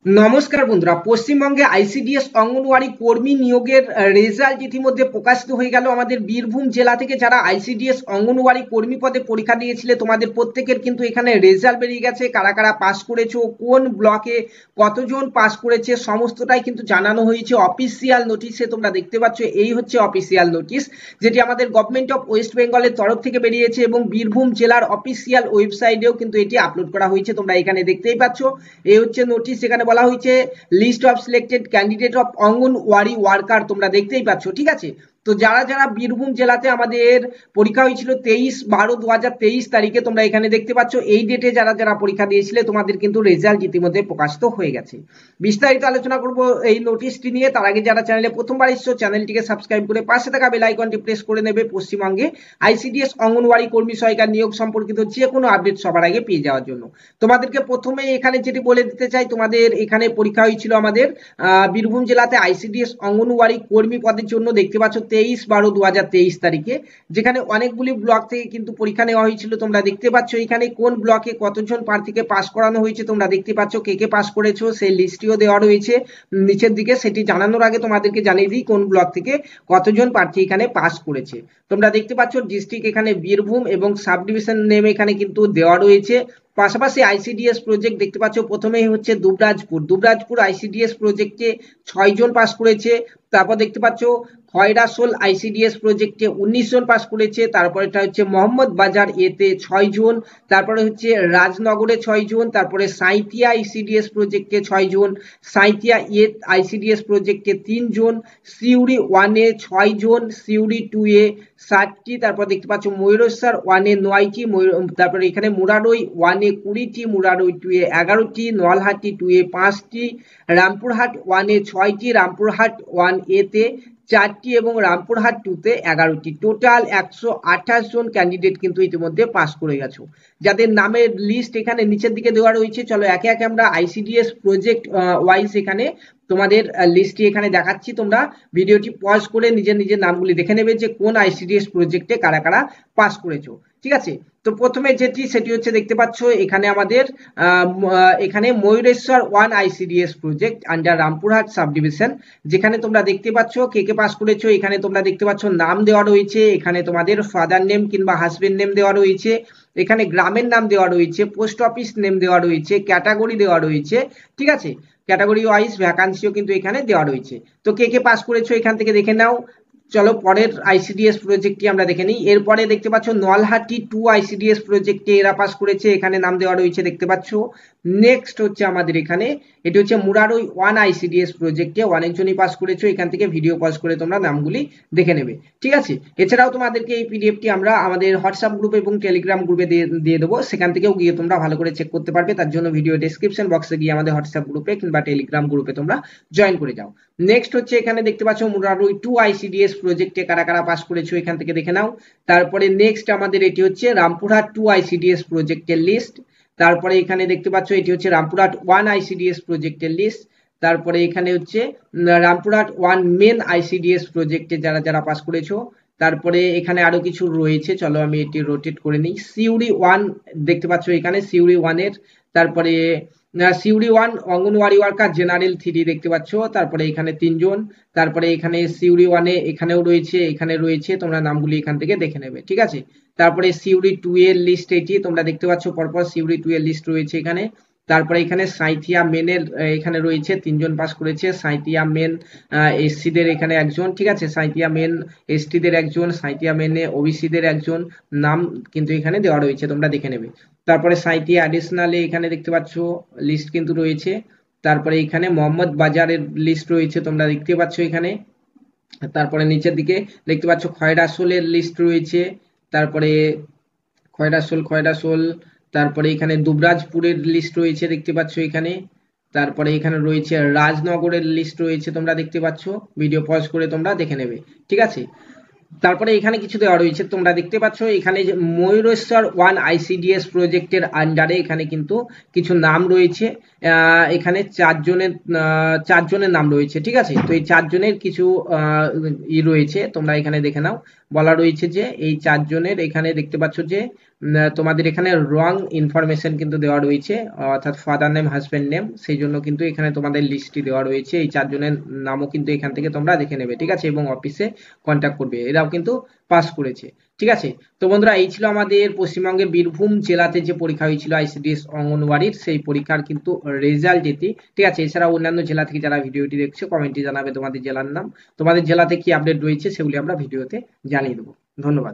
নমস্কার বন্ধুরা, পশ্চিমবঙ্গে আইসিডিএস অঙ্গনওয়াড়ি কর্মী নিয়োগের রেজাল্ট ইতিমধ্যে প্রকাশিত হয়ে গেল। আমাদের বীরভূম জেলা থেকে যারা আইসিডিএস অঙ্গনওয়াড়ি কর্মী পদে পরীক্ষা দিয়েছিলে তোমাদের প্রত্যেকের কিন্তু এখানে রেজাল্ট বেরিয়ে গেছে। কারা কারা পাস করেছো, কোন ব্লকে কতজন পাস করেছে সমস্তটাই কিন্তু জানানো হয়েছে অফিসিয়াল নোটিশে। তোমরা দেখতে পাচ্ছ এই হচ্ছে অফিসিয়াল নোটিশ, যেটি আমাদের গভর্নমেন্ট অফ ওয়েস্ট বেঙ্গলের তরফ থেকে বেরিয়েছে এবং বীরভূম জেলার অফিসিয়াল ওয়েবসাইটেও কিন্তু এটি আপলোড করা হয়েছে। তোমরা এখানে দেখতেই পাচ্ছ এই হচ্ছে নোটিশ। এখানে বলা হয়েছে list of selected candidate of anganwadi worker. তোমরা দেখতেই পাচ্ছ, ঠিক আছে। তো যারা যারা বীরভূম জেলাতে আমাদের পরীক্ষা হয়েছিল 23/12/2023 তারিখে, তোমরা এখানে দেখতে পাচ্ছ এই ডেটে যারা যারা পরীক্ষা দিয়েছিলে তোমাদের কিন্তু রেজাল্ট ইতিমধ্যে প্রকাশিত হয়ে গেছে। বিস্তারিত আলোচনা করব এই নোটিশটি নিয়ে। তার আগে যারা চ্যানেলে প্রথমবার এসেছো চ্যানেলটিকে সাবস্ক্রাইব করে পাশে থাকা বেল আইকনটি প্রেস করে নেবে পশ্চিমবঙ্গে আইসিডিএস অঙ্গনওয়াড়ি কর্মী সহায়িকা নিয়োগ সম্পর্কিত যে কোনো আপডেট সবার আগে পেয়ে যাওয়ার জন্য। তোমাদেরকে প্রথমে এখানে যেটি বলে দিতে চাই, তোমাদের এখানে পরীক্ষা হয়েছিল আমাদের বীরভূম জেলাতে আইসিডিএস অঙ্গনওয়াড়ি কর্মী পদের জন্য। দেখতে পাচ্ছ 23/12/2023 তারিখে, যেখানে অনেকগুলি ব্লক থেকে কিন্তু পরীক্ষা নেওয়া হয়েছিল। তোমরা দেখতে পাচ্ছ এখানে কোন ব্লকে কতজন প্রার্থীকে পাস করানো হয়েছে তোমরা দেখতে পাচ্ছ। কে কে পাস করেছো সেই লিস্টটিও দেওয়া রয়েছে নিচের দিকে। সেটি জানানোর আগে তোমাদেরকে জানিয়ে দিই কোন ব্লক থেকে কতজন প্রার্থী এখানে পাস করেছে। তোমরা দেখতে পাচ্ছ ডিস্ট্রিক্ট এখানে বীরভূম এবং সাব ডিভিশন নেম এখানে কিন্তু দেওয়া রয়েছে। পাশাপাশি আইসিডিএস প্রজেক্ট দেখতে পাচ্ছ প্রথমেই হচ্ছে দুবরাজপুর আইসিডিএস প্রজেক্টে 6 জন পাস করেছে। তারপর দেখতে পাচ্ছ খয়রাসোল আইসিডিএস প্রজেক্টে 19 জন পাস করেছে। তারপরে এটা হচ্ছে মোহাম্মদ বাজার এতে 6 জন। তারপরে হচ্ছে রাজনগরে 6 জন। তারপরে সাঁইথিয়া আইসিডিএস প্রজেক্টে 6 জন। সাঁইথিয়া এ আইসিডিএস প্রজেক্টে 3 জন। সিউড়ি 1 এ 6 জন। সিউড়ি 2 এ 7টি। তারপর দেখতে পাচ্ছ ময়ূরেশ্বর 1 এ 9টি। তারপরে এখানে মুরারই 1 এ 20টি। মুরারই 2 এ 11টি। নলহাটি 2 এ 5টি। রামপুরহাট 1 এ 6টি। রামপুরহাট 1 এ তে 4টি এবং রামপুরহাট 2 তে 11টি। টোটাল 128 জন ক্যান্ডিডেট কিন্তু ইতিমধ্যে পাস করে গেছো, যাদের নামের লিস্ট এখানে নিচের দিকে দেওয়া রয়েছে। চলো একে একে আমরা আইসিডিএস প্রজেক্ট ওয়াইজ এখানে তোমাদের লিস্টটি এখানে দেখাচ্ছি। তোমরা ভিডিওটি পজ করে নিজের নিজের নামগুলি দেখে নেবে যে কোন আইসিডিএস প্রজেক্টে কারা কারা পাস করেছো, ঠিক আছে। তো প্রথমে সেটি হচ্ছে দেখতে পাচ্ছ এখানে আমাদের এখানে Mayureswar 1 ICDS project under Rampurhat sub division, যেখানে তোমরা দেখতে পাচ্ছ কে কে পাস করেছো। এখানে তোমরা দেখতে পাচ্ছ নাম দেওয়া রয়েছে, এখানে তোমাদের ফাদার নেম কিংবা হাজবেন্ড নেম দেওয়া রয়েছে, এখানে গ্রামের নাম দেওয়া রয়েছে, পোস্ট অফিস নেম দেওয়া রয়েছে, ক্যাটাগরি দেওয়া রয়েছে, ঠিক আছে। ক্যাটাগরি ওয়াইজ ভ্যাকান্সিও কিন্তু এখানে দেওয়া রয়েছে। তো কে কে পাস করেছো এখান থেকে দেখে নাও। চলো পরের আইসিডিএস প্রজেক্টটি আমরা দেখে নিই। এরপরে দেখতে পাচ্ছ নলহাটি 2 আইসিডিএস প্রজেক্টে এরা পাস করেছে, এখানে নাম দেওয়া রয়েছে দেখতে পাচ্ছ। নেক্সট হচ্ছে আমাদের এখানে এটি হচ্ছে মুরারই 1 আইসিডিএস প্রজেক্টে অনেকজনই পাস করেছো। এখান থেকে ভিডিও পজ করে তোমরা নামগুলি দেখে নেবে, ঠিক আছে। এছাড়াও তোমাদেরকে এই পিডিএফটি আমরা আমাদের হোয়াটসঅ্যাপ গ্রুপে এবং টেলিগ্রাম গ্রুপে দিয়ে দেবো, সেখান থেকেও গিয়ে তোমরা ভালো করে চেক করতে পারবে। তার জন্য ভিডিও ডেসক্রিপশন বক্সে গিয়ে আমাদের হোয়াটসঅ্যাপ গ্রুপে কিংবা টেলিগ্রাম গ্রুপে তোমরা জয়েন করে যাও। নেক্সট হচ্ছে এখানে দেখতে পাচ্ছ মুরারই 2 আইসিডিএস প্রজেক্টে কারা কারা পাস করেছো এখান থেকে দেখে নাও। তারপরে নেক্সট আমাদের এটি হচ্ছে রামপুরহাট 2 আইসিডিএস প্রজেক্টের লিস্ট। তারপরে এখানে দেখতে পাচ্ছ এটি হচ্ছে রামপুরহাট 1 আইসিডিএস প্রজেক্টের লিস্ট। তারপরে এখানে হচ্ছে রামপুরহাট 1 মেন আইসিডিএস প্রজেক্টে যারা যারা পাস করেছো। তারপরে এখানে আরো কিছু রয়েছে, চলো আমি এটি রোটেট করে নিই। সিউড়ি 1 দেখতে পাচ্ছ এখানে সিউড়ি 1 এর। তারপরে সিউড়ি 1 অঙ্গনওয়াড়ি ওয়ার্কার জেনারেল 3 দেখতে পাচ্ছ। তারপরে এখানে 3 জন। তারপরে এখানে সিউড়ি 1 এ এখানেও রয়েছে, এখানে রয়েছে, তোমরা নামগুলি এখান থেকে দেখে নেবে, ঠিক আছে। তারপরে সিউড়ি 2 এর লিস্ট এটি তোমরা দেখতে পাচ্ছ, পরপর সিউড়ি 2 এর লিস্ট রয়েছে এখানে। তারপরে এখানে সাঁইথিয়া মেনের এখানে রয়েছে 3 জন পাস করেছে। সাঁইথিয়া মেন এসসিদের এখানে একজন, ঠিক আছে। সাঁইথিয়া মেন এসটিদের একজন, সাঁইথিয়া মেনে ওবিসিদের একজন নাম কিন্তু এখানে দেওয়া রয়েছে, তোমরা দেখে নেবে। তারপরে সাঁইথিয়া অ্যাডিশনালে এখানে দেখতে পাচ্ছ লিস্ট কিন্তু রয়েছে। তারপরে এখানে মোহাম্মদ বাজারের লিস্ট রয়েছে, তোমরা দেখতে পাচ্ছ এখানে। তারপরে নিচের দিকে দেখতে পাচ্ছ খয়রাসোলের লিস্ট রয়েছে। তারপরে খয়রাসোল তারপরে এখানে দুবরাজপুরের লিস্ট রয়েছে দেখতে পাচ্ছ এখানে। তারপরে এখানে রয়েছে রাজনগরের লিস্ট রয়েছে, তোমরা দেখতে পাচ্ছ। ভিডিও পজ করে তোমরা দেখে নেবে, ঠিক আছে। তারপরে এখানে কিছু দেওয়া রয়েছে, তোমরা দেখতে পাচ্ছ এখানে ময়ূরেশ্বর 1 আইসিডিএস প্রজেক্টের আন্ডারে এখানে কিন্তু কিছু নাম রয়েছে। এখানে চারজনের নাম রয়েছে, ঠিক আছে। তো এই চারজনের কিছু রয়েছে, তোমরা এখানে দেখে নাও। বলা রয়েছে যে এই চারজনের এখানে দেখতে পাচ্ছ যে তোমাদের এখানে রং ইনফরমেশন কিন্তু দেওয়া রয়েছে, অর্থাৎ ফাদার নেম, হাজব্যান্ড নেম, সেই জন্য কিন্তু এখানে তোমাদের লিস্টটি দেওয়া রয়েছে। এই চারজনের নামও কিন্তু এখান থেকে তোমরা দেখে নেবে, ঠিক আছে, এবং অফিসে কন্ট্যাক্ট করবে, এরাও কিন্তু পাস করেছে, ঠিক আছে। তো বন্ধুরা, এই ছিল আমাদের পশ্চিমবঙ্গের বীরভূম জেলাতে যে পরীক্ষা হয়েছিল আইসিডিএস অঙ্গনওয়াড়ির, সেই পরীক্ষার কিন্তু রেজাল্ট এটি, ঠিক আছে। এছাড়া অন্যান্য জেলা থেকে যারা ভিডিওটি দেখছো, কমেন্টে জানাবে তোমাদের জেলার নাম, তোমাদের জেলাতে কি আপডেট রয়েছে সেগুলি আমরা ভিডিওতে জানিয়ে দেবো। ধন্যবাদ।